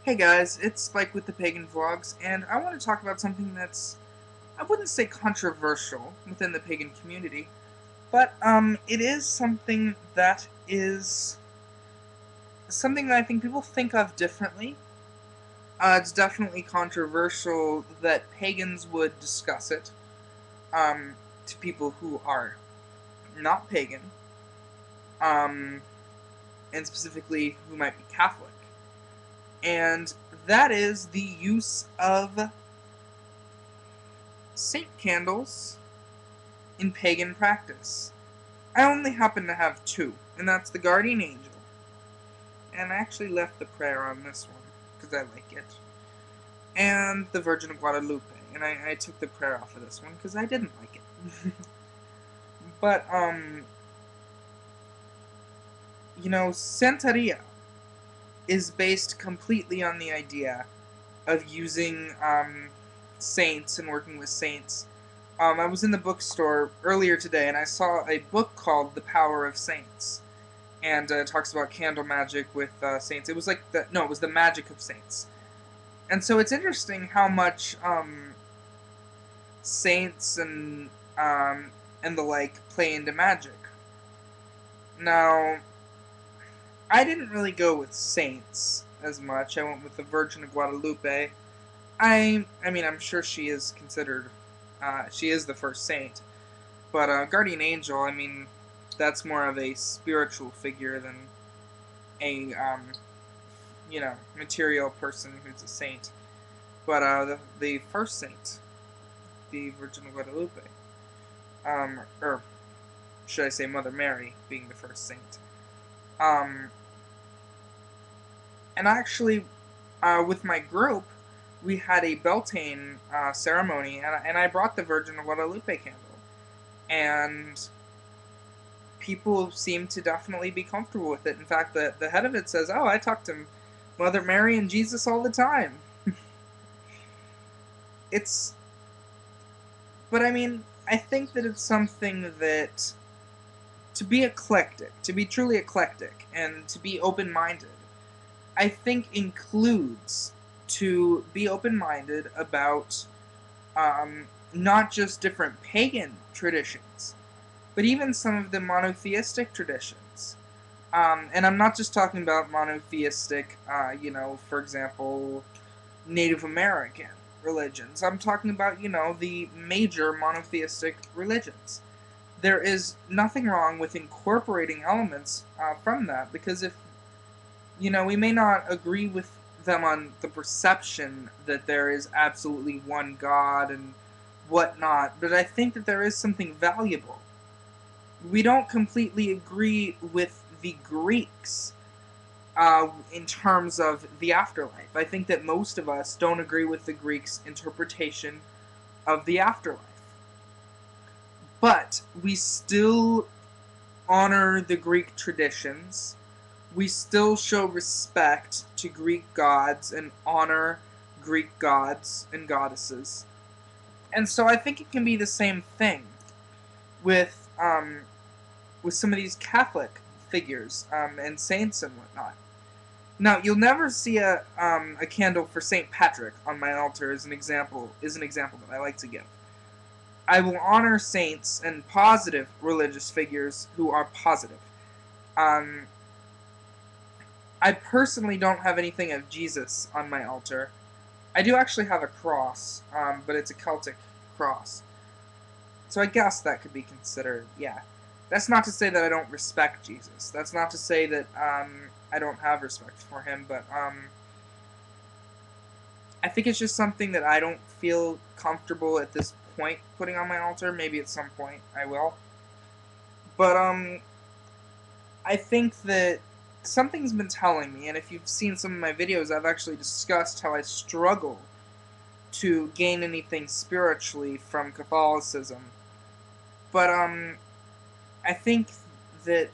Hey guys, it's Spike with ThePaganVlogs, and I want to talk about something that's, I wouldn't say controversial within the pagan community, but it is something that is something that I think people think of differently. It's definitely controversial that pagans would discuss it um, to people who are not pagan, um, and specifically who might be Catholic. And that is the use of saint candles in pagan practice. I only happen to have two, and that's the Guardian Angel. And I actually left the prayer on this one, because I like it. And the Virgin of Guadalupe. And I took the prayer off of this one, because I didn't like it. But, Santeria is based completely on the idea of using saints and working with saints. I was in the bookstore earlier today, and I saw a book called The Power of Saints. And it talks about candle magic with saints. It was like it was the magic of saints. And so it's interesting how much saints and the like play into magic. Now, I didn't really go with saints as much. I went with the Virgin of Guadalupe. I mean, I'm sure she is considered, she is the first saint. But Guardian Angel, I mean, that's more of a spiritual figure than a material person who's a saint. But the first saint, the Virgin of Guadalupe, or should I say Mother Mary being the first saint. Um, and actually, with my group, we had a Beltane ceremony, and I brought the Virgin of Guadalupe candle. And people seem to definitely be comfortable with it. In fact, the head of it says, "Oh, I talk to Mother Mary and Jesus all the time." It's, but I mean, I think that it's something that to be eclectic, to be truly eclectic, and to be open-minded, I think includes to be open-minded about not just different pagan traditions, but even some of the monotheistic traditions. And I'm not just talking about monotheistic, for example, Native American religions. I'm talking about, the major monotheistic religions. There is nothing wrong with incorporating elements from that, because if, we may not agree with them on the perception that there is absolutely one God and whatnot, but I think that there is something valuable. We don't completely agree with the Greeks in terms of the afterlife. I think that most of us don't agree with the Greeks' interpretation of the afterlife. But we still honor the Greek traditions. We still show respect to Greek gods and honor Greek gods and goddesses. And so I think it can be the same thing with some of these Catholic figures and saints and whatnot. Now, you'll never see a candle for Saint Patrick on my altar as an example that I like to give. I will honor saints and positive religious figures who are positive. Um, I personally don't have anything of Jesus on my altar. I do actually have a cross, but it's a Celtic cross. So I guess that could be considered, yeah. That's not to say that I don't respect Jesus. That's not to say that I don't have respect for him, but I think it's just something that I don't feel comfortable at this point putting on my altar. Maybe at some point I will. But I think that something's been telling me, and if you've seen some of my videos, I've actually discussed how I struggle to gain anything spiritually from Catholicism. But I think that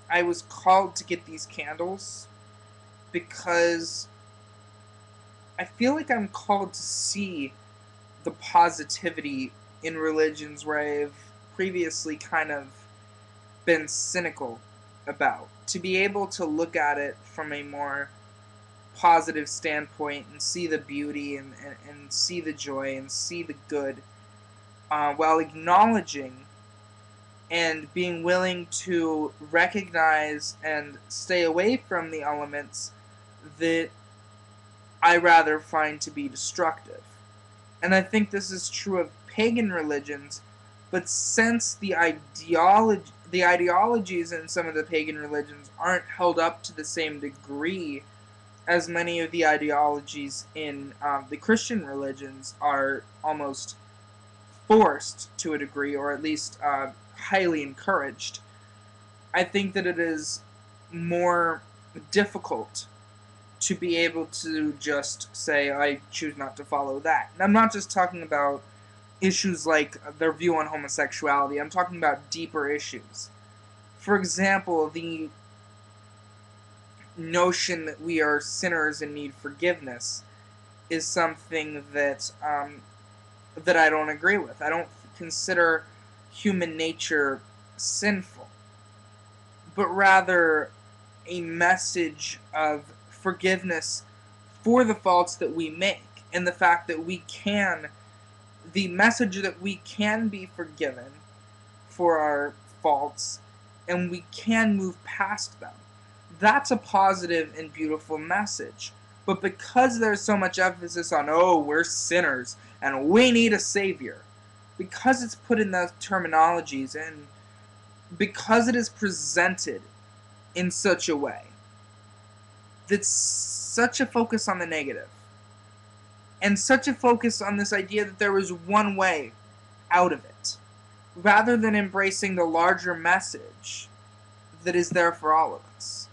I was called to get these candles because I feel like I'm called to see the positivity in religions where I've previously kind of been cynical about. To be able to look at it from a more positive standpoint and see the beauty and see the joy and see the good, while acknowledging and being willing to recognize and stay away from the elements that I rather find to be destructive. And I think this is true of pagan religions, but since the ideologies in some of the pagan religions aren't held up to the same degree as many of the ideologies in the Christian religions are almost forced to a degree, or at least highly encouraged, I think that it is more difficult to be able to just say, I choose not to follow that. And I'm not just talking about issues like their view on homosexuality, I'm talking about deeper issues. For example, the notion that we are sinners and need forgiveness is something that that I don't agree with. I don't consider human nature sinful, but rather a message of forgiveness for the faults that we make, and the fact that the message that we can be forgiven for our faults and we can move past them. That's a positive and beautiful message. But because there's so much emphasis on, oh, we're sinners and we need a savior, because it's put in those terminologies and because it is presented in such a way that's such a focus on the negative and such a focus on this idea that there was one way out of it, rather than embracing the larger message that is there for all of us.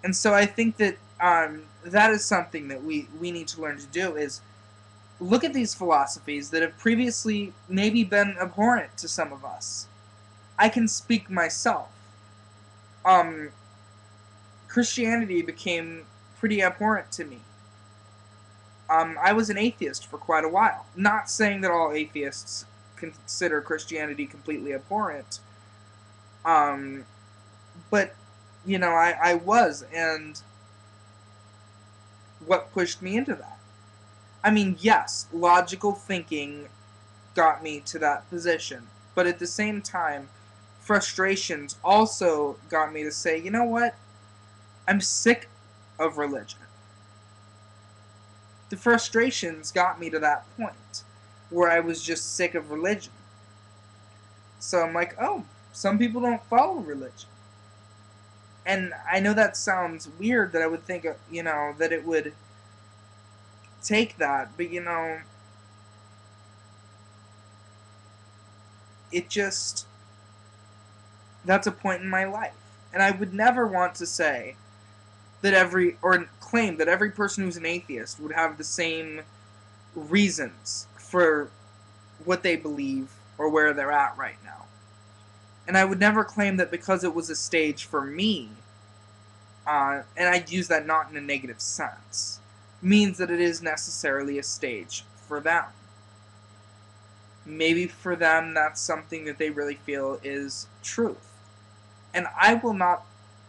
And so I think that that is something that we need to learn to do, is look at these philosophies that have previously maybe been abhorrent to some of us. I can speak myself. Christianity became pretty abhorrent to me. I was an atheist for quite a while. Not saying that all atheists consider Christianity completely abhorrent, but, you know, I was, and what pushed me into that? I mean, yes, logical thinking got me to that position, but at the same time, frustrations also got me to say, you know what? I'm sick of religion. The frustrations got me to that point where I was just sick of religion. So I'm like, oh, some people don't follow religion. And I know that sounds weird, that I would think, you know, that it would take that, but, you know, it just, that's a point in my life. And I would never want to say that or claim that every person who's an atheist would have the same reasons for what they believe or where they're at right now. And I would never claim that because it was a stage for me, and I'd use that not in a negative sense, means that it is necessarily a stage for them. Maybe for them that's something that they really feel is truth. And I will not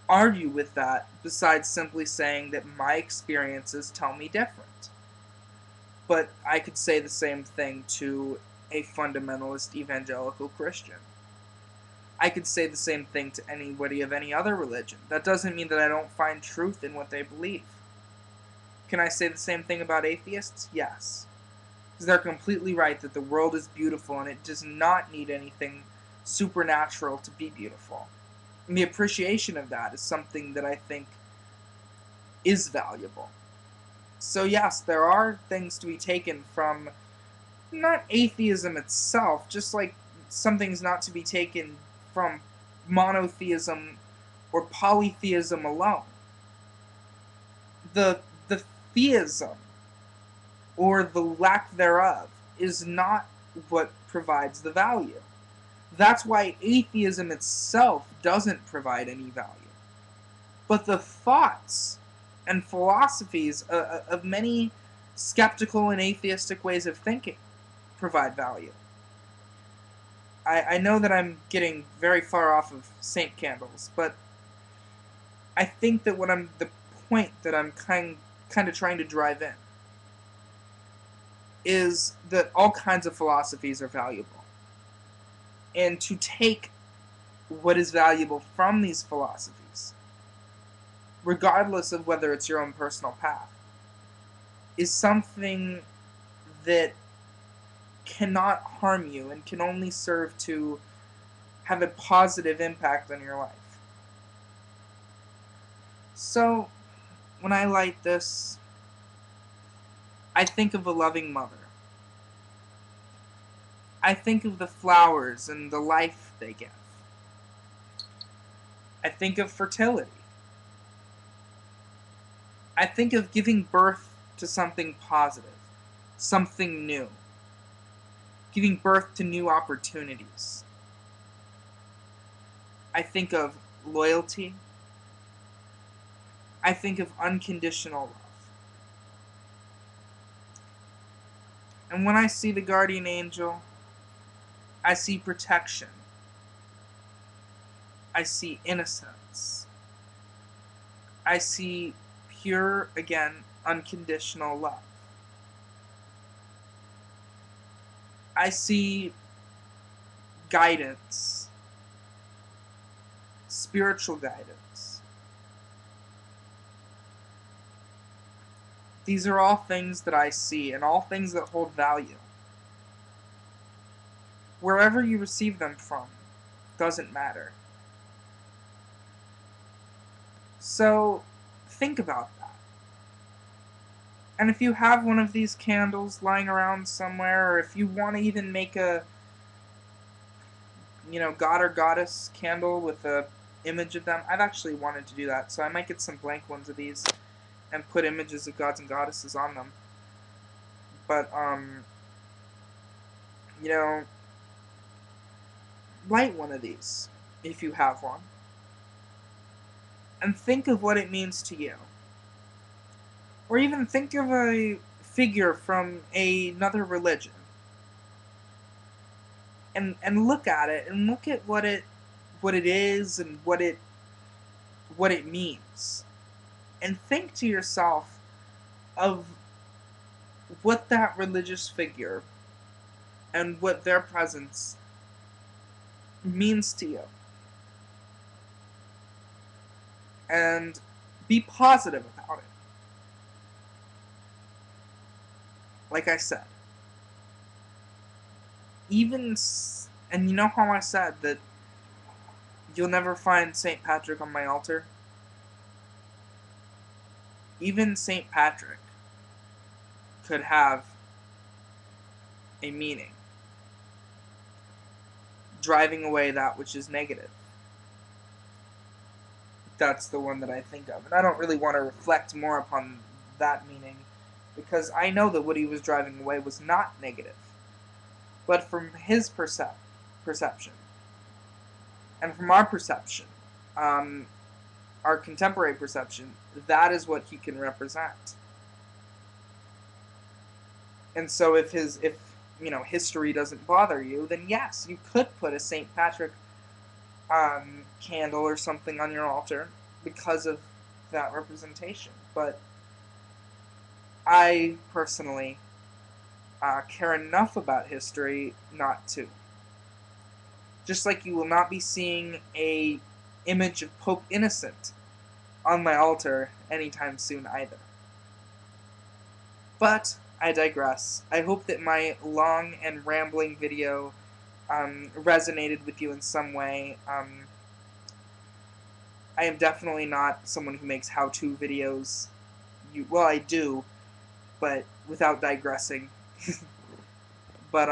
argue with that, besides simply saying that my experiences tell me different. But I could say the same thing to a fundamentalist evangelical Christian. I could say the same thing to anybody of any other religion. That doesn't mean that I don't find truth in what they believe. Can I say the same thing about atheists? Yes. Because they're completely right that the world is beautiful and it does not need anything supernatural to be beautiful. And the appreciation of that is something that I think is valuable. So yes, there are things to be taken from not atheism itself, just like something's not to be taken from monotheism or polytheism alone. The theism, or the lack thereof, is not what provides the value. That's why atheism itself doesn't provide any value. But the thoughts and philosophies of many skeptical and atheistic ways of thinking provide value. I know that I'm getting very far off of Saint Candles, but I think that the point that I'm kind of trying to drive in is that all kinds of philosophies are valuable. And to take what is valuable from these philosophies, regardless of whether it's your own personal path, is something that cannot harm you and can only serve to have a positive impact on your life. So, when I light this, I think of a loving mother. I think of the flowers and the life they give. I think of fertility. I think of giving birth to something positive, something new, giving birth to new opportunities. I think of loyalty. I think of unconditional love. And when I see the guardian angel, I see protection. I see innocence. I see pure, again, unconditional love. I see guidance, spiritual guidance. These are all things that I see and all things that hold value. Wherever you receive them from doesn't matter. So think about that. And if you have one of these candles lying around somewhere, or if you want to even make a, god or goddess candle with a image of them, I've actually wanted to do that, so I might get some blank ones of these and put images of gods and goddesses on them. But, light one of these, if you have one, and think of what it means to you. Or even think of a figure from another religion. And look at it, and look at what it is and what it means. And think to yourself of what that religious figure and what their presence means to you. And be positive about it. Like I said. And you know how I said that you'll never find St. Patrick on my altar? Even St. Patrick could have a meaning. Driving away that which is negative. That's the one that I think of. And I don't really want to reflect more upon that meaning, because I know that what he was driving away was not negative. But from his perception, and from our perception, our contemporary perception, that is what he can represent. And so if history doesn't bother you, then yes, you could put a St. Patrick candle or something on your altar because of that representation. But I personally care enough about history not to. Just like you will not be seeing a image of Pope Innocent on my altar anytime soon either. But I digress. I hope that my long and rambling video resonated with you in some way. I am definitely not someone who makes how-to videos. Well, I do, but without digressing. But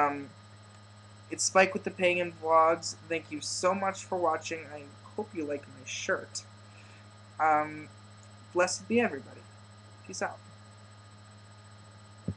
it's Spike with the Pagan Vlogs. Thank you so much for watching. I hope you like my shirt. Blessed be everybody. Peace out.